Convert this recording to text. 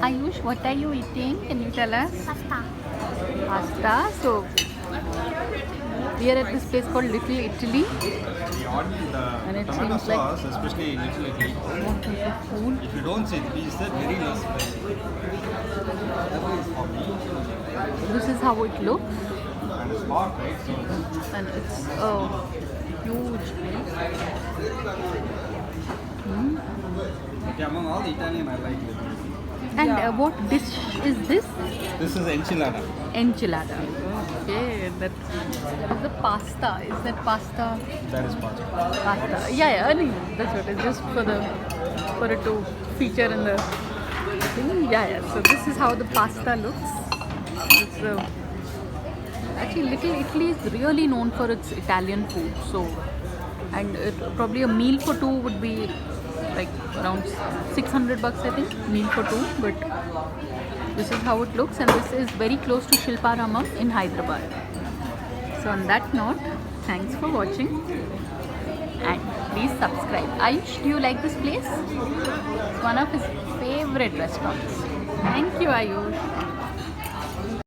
Ayush, what are you eating? Can you tell us? Pasta. Pasta. So we are at this place called Little Italy, and it Tomato seems like sauce, especially in Little Italy. what is the food? If you don't say it, is that very less spicy. That is for me. This is how it looks, And it's hot, right? So and it's a huge place. okay, among all the Italian, I like Little Italy. And what dish is this? This is enchilada. Enchilada. Okay, that is the pasta. Is that pasta? That is pasta. Pasta. Yeah, I mean, that's what it's just for it to feature in the thing. Yeah. So this is how the pasta looks. It's actually Little Italy is really known for its Italian food. So, and probably a meal for two would be like around 600 bucks, I think, meal for two. But this is how it looks, and this is very close to Shilparamam in Hyderabad. So on that note, thanks for watching, and please subscribe. Ayush, do you like this place? It's one of his favorite restaurants. Thank you, Ayush.